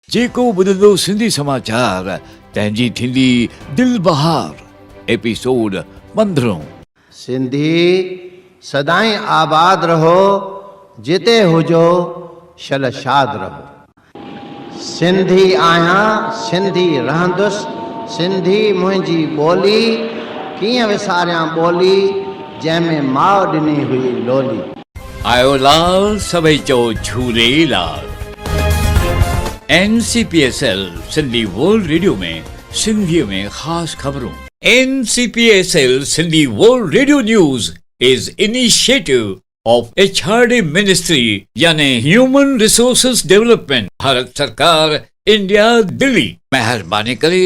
जेको ॿुधंदो सिंधी समाचार तंहिंजी थींदी दिल बहार एपिसोड 15। सिंधी सदाई आबाद रहो, जिते हुजो शलशाद रहो। सिंधी आहियां, सिंधी रहंदुसि, सिंधी मुंहिंजी ॿोली, कीअं विसारियां ॿोली जंहिंमें माउ ॾिनी हुई लोली। आयो लाल सभई चओ Jhulelal. NCPSL Sindhi world radio में सिंधी में खास खबरों। NCPSL Sindhi world radio news is initiative of HRD ministry यानी ह्यूमन रिसोर्सेज डेवलपमेंट, भारत सरकार, इंडिया, दिल्ली। महिरबानी करे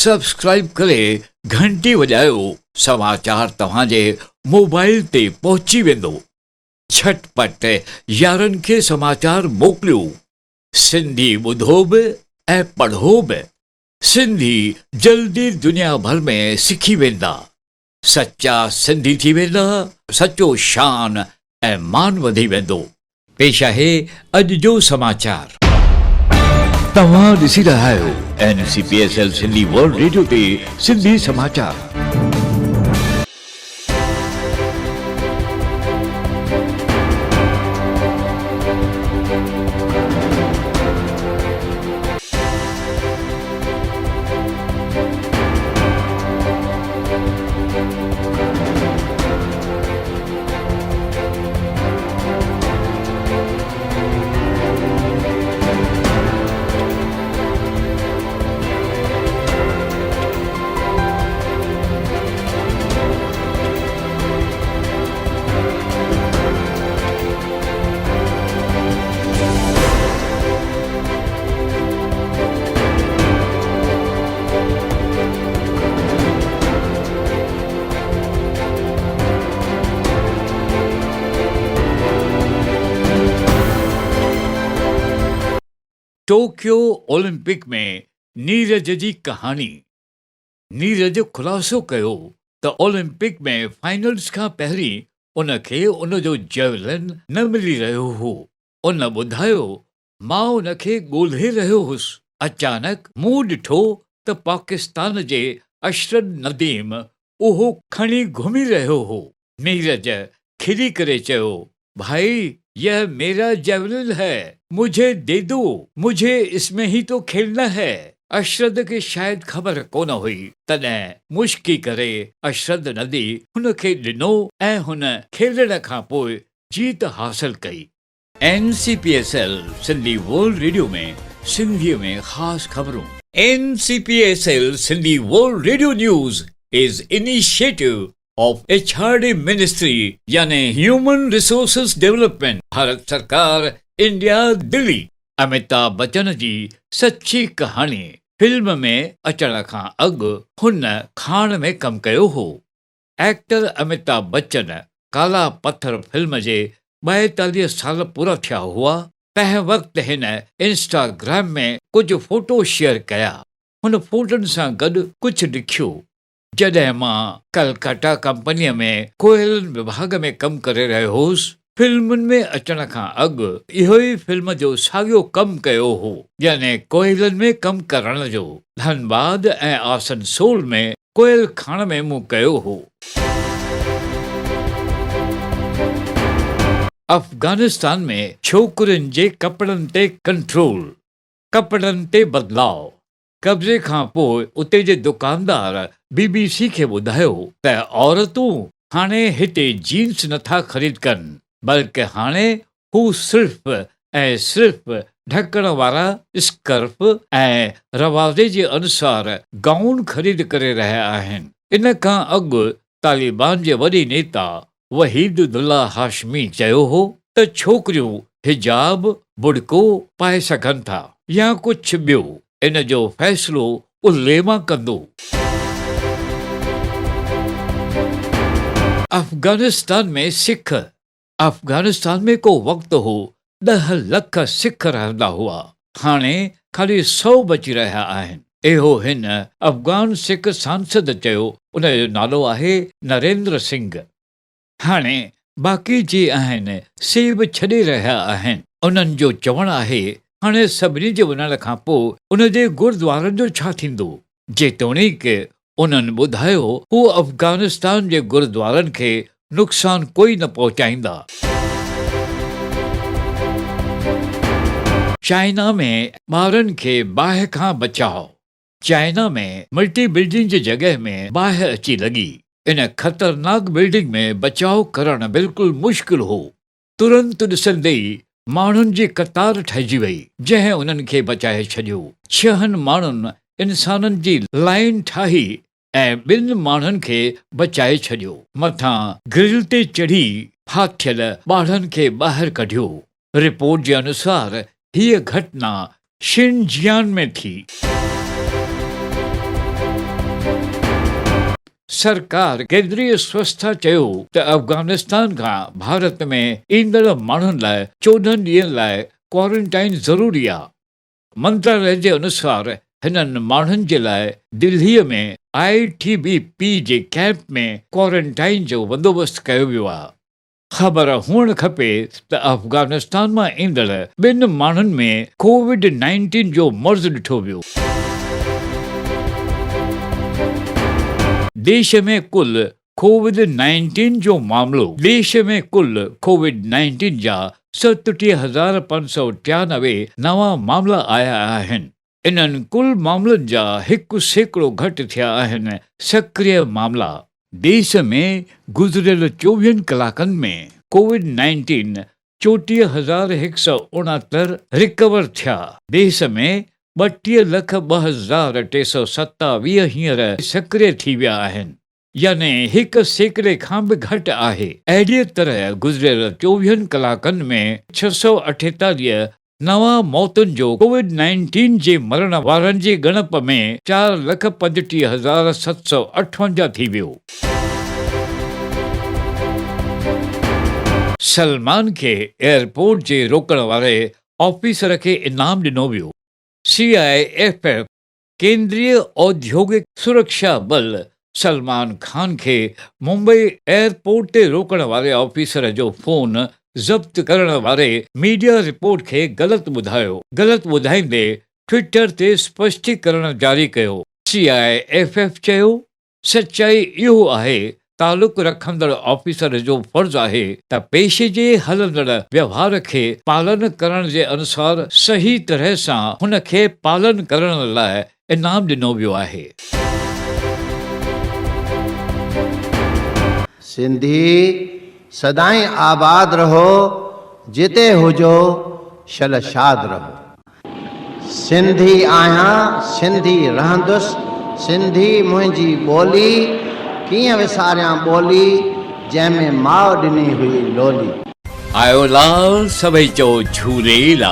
सब्सक्राइब करे घंटी वजायो, समाचार तव्हांजे मोबाइल ते पहुची वेंदो। झटपट यारनि खे समाचार मोकिलियो। सिंधी ॿुधो बि ऐं पढ़ो बि। सिंधी जल्दी दुनिया भर में सिखी वेंदा। सच्चा सिंधी थी वेंदा, सचो शान ऐं मान वधी वेंदो। पेश आहे अॼु जो समाचार। तव्हां ॾिसी रहिया आहियो NCPSL सिंधी वर्ल्ड रेडियो ते सिंधी समाचार। टोक्यो ओलंपिक में नीरज जी कहानी। नीरज खुलासो कयो त ओलंपिक में फाइनल्स खां पहिरीं उन खे उन जो जेवलिन न मिली रहियो हो। उन ॿुधायो, मां उन खे ॻोल्हे रहियो हुयुसि। अचानक मूं ॾिठो त पाकिस्तान जे अशरद नदीम उहो खणी घुमी रहियो हो। नीरज खिली करे चयो, भाई यह मेरा जेवलिन है, मुझे दे दो, मुझे इसमें ही तो खेलना है। अशरद खे शायदि ख़बर कोन हुई, तॾहिं मुश्की करे अशरद नदी हुन खे ॾिनो ऐं हुन खेलण खां पोइ जीत हासिल कई। NCPSL सिंधी वर्ल्ड रेडियो में सिंधीअ में ख़ास खबरूं। NCPSL Sindhi world radio news is initiative of HRD ministry यानी ह्यूमन रिसोर्सेज डेवलपमेंट, भारत सरकार, इंडिया, दिल्ली। अमिताभ बच्चन जी सच्ची कहानी फिल्म में अचण खां अॻु हुन खाण में कमु कयो हो। एक्टर अमिताभ बच्चन काला पत्थर फिल्म जे 42 साल पूरा थिया हुआ। तंहिं वक़्तु हिन इंस्टाग्राम में कुझु फोटो शेयर कया। हुन फोटोनि सां गॾु कुझु लिखियो। जॾहिं मां कलकत्ता कंपनीअ में कोयलनि विभाग में कमु करे रहियो हुउसि, फिल्मुनि में अचण खां अॻु इहो ई फिल्म जो साॻियो कमु कयो हो, यानी कोयलनि में कमु करण जो। धनबाद ऐं आसनसोल में कोयल खाण में मूं कयो हो। अफ़गानिस्तान में छोकिरियुनि जे कपड़नि ते कंट्रोल, कपड़नि ते बदिलाव। कब्ज़े खां पोइ उते जे दुकानदार BBC खे ॿुधायो त औरतूं हाणे हिते जीन्स नथा ख़रीद कनि, बल्कि हाणे हू सिर्फ़ ढकण वारा स्कर्फ ऐं रवाज़े जे अनुसार गाउन ख़रीद करे रहिया आहिनि। इन खां अॻु तालिबान जे वॾे नेता वहीदुल्लाह हाशमी चयो हो त छोकिरियूं हिजाब, बुड़को पाए सघनि था या कुझु ॿियो। इन जो फ़ैसिलो उलेमा कंदो। अफ़गानिस्तान में सिख। अफ़गानिस्तान में को वक़्तु हो 10 लख सिख रहंदा हुआ। हाणे ख़ाली 100 बची रहिया आहिनि। इहो हिन अफ़गान सिख सांसद चयो। उन जो नालो आहे नरेंद्र सिंह। हाणे बाक़ी जे आहिनि से बि छॾे रहिया आहिनि। उन्हनि जो चवणु आहे हाणे सभिनी जे वञण खां पोइ उन जे गुरुद्वारनि जो छा थींदो? जेतोणीकि उन्हनि ॿुधायो हू अफ़गानिस्तान जे गुरुद्वारनि खे नुक़सान कोई न पहुचाईंदा। चाइना में ॿारनि खे बाहि खां बचाओ। चाइना में मल्टी बिल्डिंग जी जॻह में बाहि अची लॻी। इन ख़तरनाक बिल्डिंग में बचाव करणु बिल्कुलु मुश्किल हो। तुरंत ॾिसंदे ई माण्हुनि जी कतार ठहिजी वई, जंहिं उन्हनि खे बचाए छॾियो। 6 माण्हुनि इंसाननि जी लाइन ठाही ऐं 2 माण्हुनि खे बचाए छॾियो। मथां ग्रिल ते चढ़ी फाथियल ॿारनि खे ॿाहिरि कढियो। रिपोर्ट जे अनुसार हीअ घटना शिनजियांग में थी। सरकार केंद्रीय स्वच्छता चयो त अफ़गानिस्तान खां भारत में ईंदड़ माण्हुनि लाइ 14 ॾींहंनि लाइ क्वारंटाइन ज़रूरी आहे। मंत्रालय जे अनुसार हिननि माण्हुनि जे लाइ दिल्लीअ में ITBP जे कैंप में क्वारंटाइन जो बंदोबस्तु कयो वियो आहे। ख़बर हुअणु खपे त अफ़गानिस्तान मां ईंदड़ 2 माण्हुनि में COVID-19 जो मर्ज़ ॾिठो वियो। देश में कुल COVID-19 जो मामलो COVID-19 जा 37,593 नवां मामला आया आहिनि। इन्हनि कुल मामलनि जा 1% घटि थिया आहिनि सक्रिय मामला। देश में गुज़िरियल 24 कलाकनि में COVID-19 34,169 रिकवर थिया। देश में 32,02,327 हींअर सक्रिय थी विया आहिनि, यानी 1% खां बि घटि आहे। अहिड़ीअ तरह गुज़िरियल 24 कलाकनि में 648 नवां मौतुनि जो COVID-19 जे मरण वारनि जी ॻणप में 4,35,758 थी वियो। सलमान खे एयरपोर्ट जे रोकण वारे ऑफिसर खे इनाम ॾिनो वियो। CIFF केंद्रीय औद्योगिक सुरक्षा बल सलमान खान खे मुंबई एयरपोर्ट ते रोकण वारे ऑफिसर जो फ़ोन ज़ब्त करण वारे मीडिया रिपोर्ट खे ग़लति ॿुधाईंदे ट्विटर ते स्पष्टीकरण जारी कयो। CIFF चयो, सचाई इहो आहे तालुक रखंदड़ ऑफिसर जो फर्ज़ आहे त पेशे जे हलंदड़ व्यवहार खे पालन करण जे अनुसार सही तरह सां हुन खे पालन करण लाइ इनाम ॾिनो वियो आहे। सिंधी सदाईं आबाद रहो, जिते हुजो शलशाद रहो। सिंधी आहियां, सिंधी रहंदुसि, सिंधी मुंहिंजी ॿोली, कीअं विसारियां ॿोली जंहिंमें माउ ॾिनी हुई लोली। आयो लाल सभई चओ झूलेलाल।